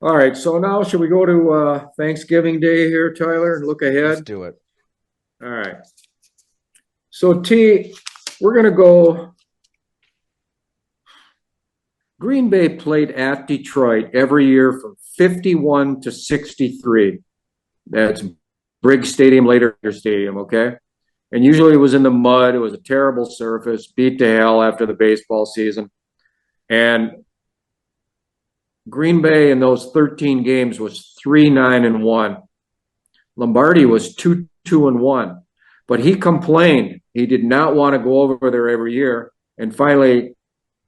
All right, so now should we go to Thanksgiving Day here, Tyler, and look Let's ahead? do it. All right. So T, we're gonna go. Green Bay played at Detroit every year from 51 to 63. That's Briggs Stadium, later Stadium, okay? And usually it was in the mud. It was a terrible surface, beat to hell after the baseball season. And Green Bay in those 13 games was 3-9-1. Lombardi was 2-2-1. But he complained. He did not want to go over there every year. And finally,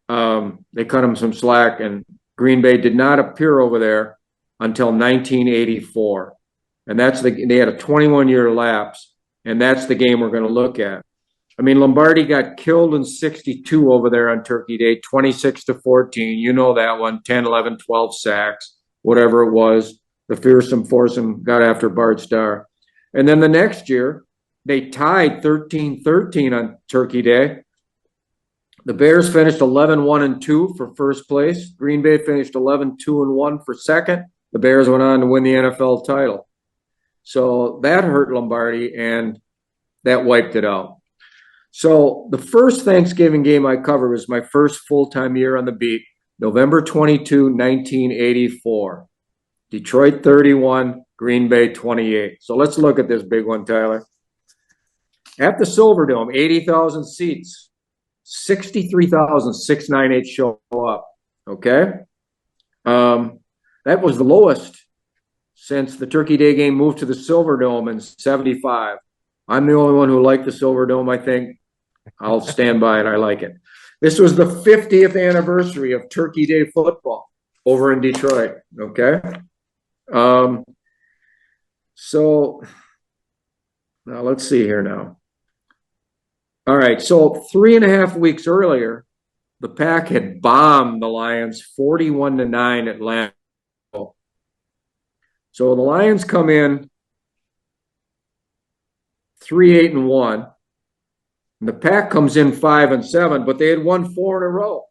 they cut him some slack, and Green Bay did not appear over there until 1984. And they had a 21-year lapse, and that's the game we're going to look at. I mean, Lombardi got killed in 62 over there on Turkey Day, 26-14. You know that one, 10, 11, 12 sacks, whatever it was. The fearsome foursome got after Bart Starr. And then the next year, they tied 13-13 on Turkey Day. The Bears finished 11-1-2 for first place. Green Bay finished 11-2-1 for second. The Bears went on to win the NFL title. So that hurt Lombardi, and that wiped it out. So the first Thanksgiving game I covered was my first full-time year on the beat, November 22, 1984. Detroit 31, Green Bay 28. So let's look at this big one, Tyler. At the Silverdome, 80,000 seats, 63,698 show up. Okay? That was the lowest since the Turkey Day game moved to the Silverdome in 75. I'm the only one who liked the Silverdome, I think. I'll stand by it. I like it. This was the 50th anniversary of Turkey Day football over in Detroit. Okay? So now let's see here now. All right, so 3.5 weeks earlier, the Pack had bombed the Lions 41-9 at Lambeau. So the Lions come in 3-8-1. And the Pack comes in 5-7, but they had won 4 in a row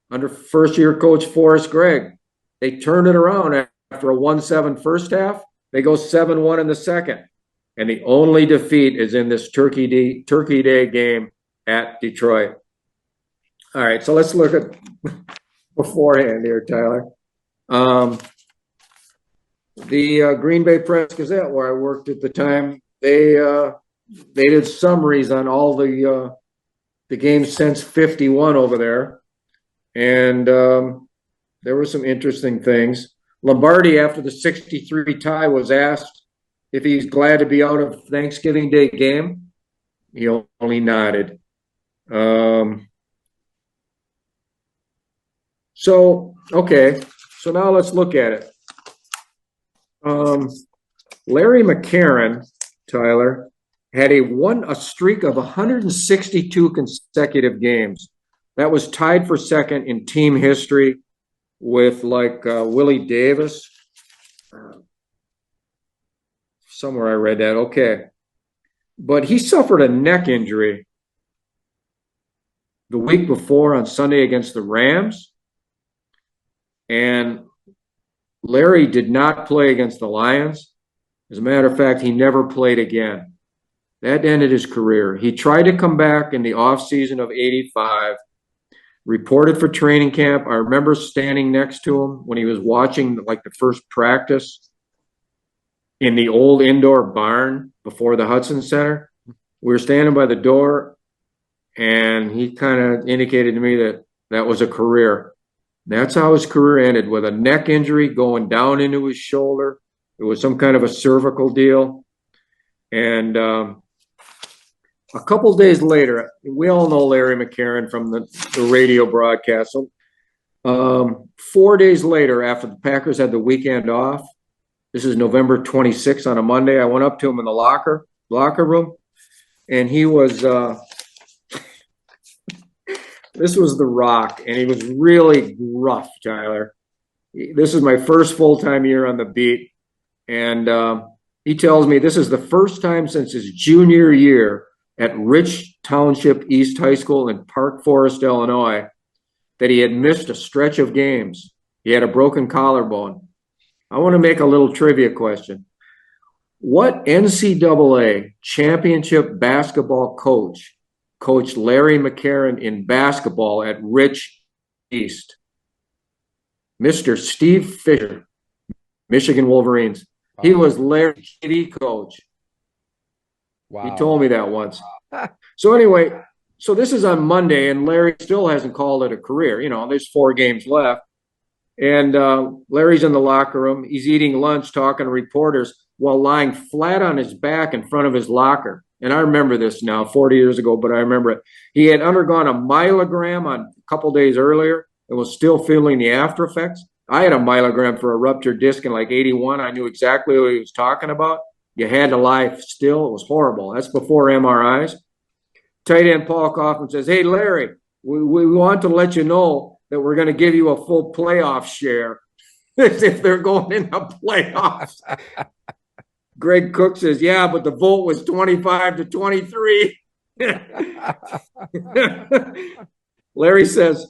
under first-year coach Forrest Gregg. They turned it around after a 1-7 first half. They go 7-1 in the second. And the only defeat is in this Turkey Day game at Detroit. All right, so let's look at beforehand here, Tyler. The Green Bay Press-Gazette, where I worked at the time, they did summaries on all the games since 51 over there. And there were some interesting things. Lombardi, after the 63 tie, was asked if he's glad to be out of Thanksgiving Day game. He only nodded. So now let's look at it. Larry McCarron, Tyler, had a streak of 162 consecutive games. That was tied for second in team history with Willie Davis. Somewhere I read that. Okay. But he suffered a neck injury the week before on Sunday against the Rams. And Larry did not play against the Lions. As a matter of fact, he never played again. That ended his career. He tried to come back in the offseason of 85, reported for training camp. I remember standing next to him when he was watching the first practice in the old indoor barn before the Hudson Center. We were standing by the door, and he kind of indicated to me that that was a career. That's how his career ended, with a neck injury going down into his shoulder. It was some kind of a cervical deal. And a couple days later, we all know Larry McCarron from the radio broadcast. So 4 days later, after the Packers had the weekend off, this is November 26th on a Monday, I went up to him in the locker room, and he was this was The Rock, and he was really rough, Tyler. This is my first full-time year on the beat, and he tells me this is the first time since his junior year at Rich Township East High School in Park Forest, Illinois, that he had missed a stretch of games. He had a broken collarbone. I want to make a little trivia question. What NCAA championship basketball coach coached Larry McCarron in basketball at Rich East? Mr. Steve Fisher, Michigan Wolverines. He was Larry's KD coach. Wow. He told me that once. So anyway, so this is on Monday, and Larry still hasn't called it a career. You know, there's 4 games left. And Larry's in the locker room. He's eating lunch, talking to reporters while lying flat on his back in front of his locker. And I remember this now, 40 years ago, but I remember it. He had undergone a myelogram a couple days earlier and was still feeling the after effects. I had a myelogram for a ruptured disc in like 81. I knew exactly what he was talking about. You had to lie still. It was horrible. That's before MRIs. Tight end Paul Kaufman says, "Hey, Larry, we want to let you know that we're going to give you a full playoff share," as if they're going in the playoffs. Gregg Cook says, "Yeah, but the vote was 25-23. Larry says,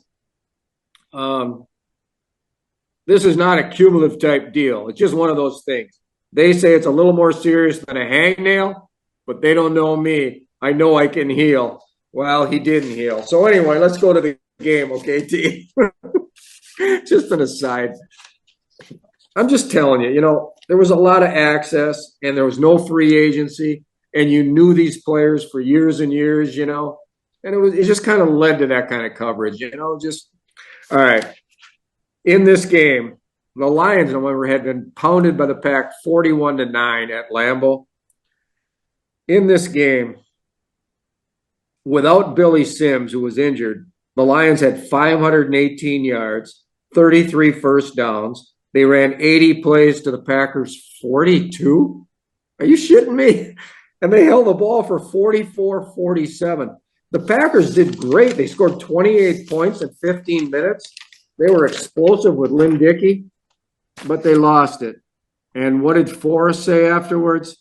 "This is not a cumulative type deal. It's just one of those things. They say it's a little more serious than a hangnail, but they don't know me. I know I can heal." Well, he didn't heal. So anyway, let's go to the game, okay, T? Just an aside. I'm just telling you, you know, there was a lot of access and there was no free agency, and you knew these players for years and years, you know, and it just kind of led to that kind of coverage, you know, just all right. In this game, the Lions, however, had been pounded by the Pack 41-9 at Lambeau. In this game, without Billy Sims, who was injured, the Lions had 518 yards, 33 first downs. They ran 80 plays to the Packers' 42. Are you shitting me? And they held the ball for 44-47. The Packers did great. They scored 28 points in 15 minutes. They were explosive with Lynn Dickey, but they lost it. And what did Forrest say afterwards?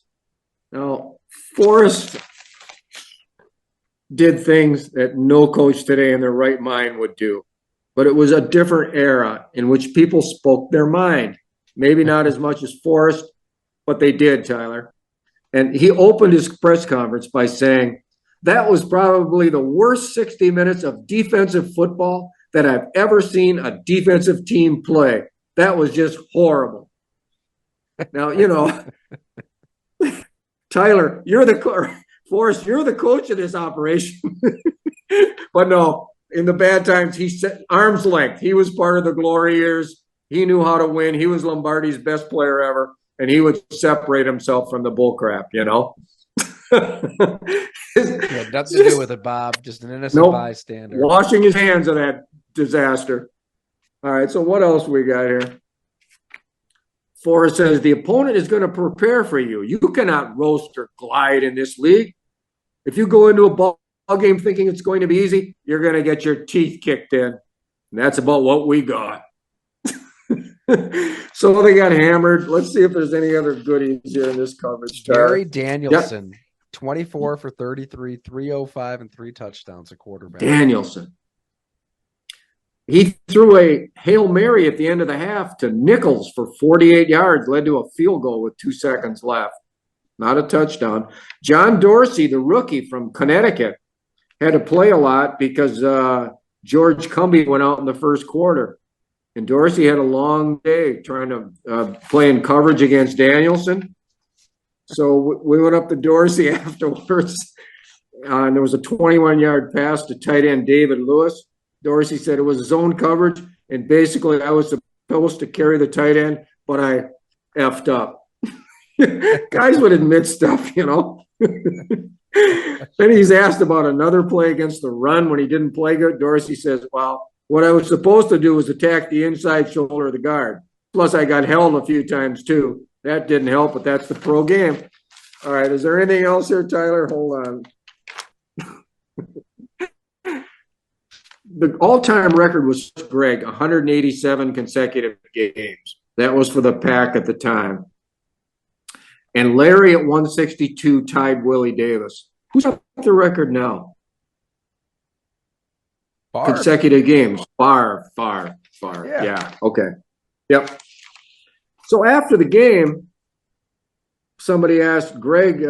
Now, Forrest did things that no coach today in their right mind would do. But it was a different era in which people spoke their mind. Maybe not as much as Forrest, but they did, Tyler. And he opened his press conference by saying, "That was probably the worst 60 minutes of defensive football that I've ever seen a defensive team play. That was just horrible." Now, you know, Tyler, Forrest, you're the coach of this operation. But no, in the bad times, he set arm's length. He was part of the glory years. He knew how to win. He was Lombardi's best player ever, and he would separate himself from the bullcrap, you know. Yeah, nothing to do with it, Bob. Just an innocent bystander. Washing his hands of that disaster. All right, so what else we got here? Forrest says, "The opponent is going to prepare for you. You cannot roast or glide in this league. If you go into a ball game thinking it's going to be easy, you're going to get your teeth kicked in." And that's about what we got. So they got hammered. Let's see if there's any other goodies here in this coverage. Gary Danielson, 24 for 33, 305, and 3 touchdowns, a quarterback. Danielson. He threw a Hail Mary at the end of the half to Nichols for 48 yards, led to a field goal with 2 seconds left. Not a touchdown. John Dorsey, the rookie from Connecticut, had to play a lot because George Cumby went out in the first quarter. And Dorsey had a long day trying to play in coverage against Danielson. So we went up to Dorsey afterwards. And there was a 21-yard pass to tight end David Lewis. Dorsey said it was zone coverage, and basically I was supposed to carry the tight end, but I effed up. Guys would admit stuff, you know. Then he's asked about another play against the run when he didn't play good. Dorsey says, "Well, what I was supposed to do was attack the inside shoulder of the guard. Plus, I got held a few times, too. That didn't help, but that's the pro game." All right, is there anything else here, Tyler? Hold on. The all-time record was Gregg, 187 consecutive games. That was for the Pack at the time. And Larry at 162 tied Willie Davis. Who's up the record now? Favre. Consecutive games. Favre. Far. Yeah. Yeah. Okay. Yep. So after the game, somebody asked Gregg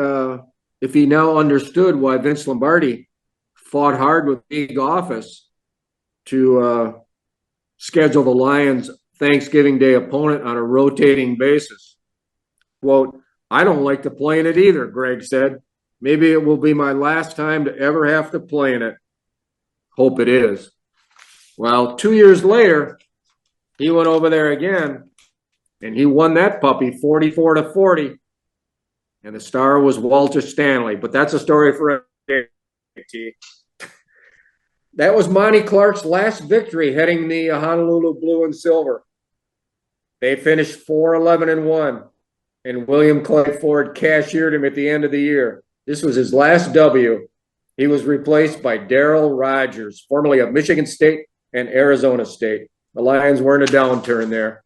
if he now understood why Vince Lombardi fought hard with league office to schedule the Lions' Thanksgiving Day opponent on a rotating basis. Quote, I don't like to play in it either, Gregg said. Maybe it will be my last time to ever have to play in it. Hope it is. Well, 2 years later, he went over there again and he won that puppy 44-40. And the star was Walter Stanley. But that's a story for a day. That was Monty Clark's last victory heading the Honolulu Blue and Silver. They finished 4-11-1. And William Clay Ford cashiered him at the end of the year. This was his last W. He was replaced by Darrell Rogers, formerly of Michigan State and Arizona State. The Lions were in a downturn there.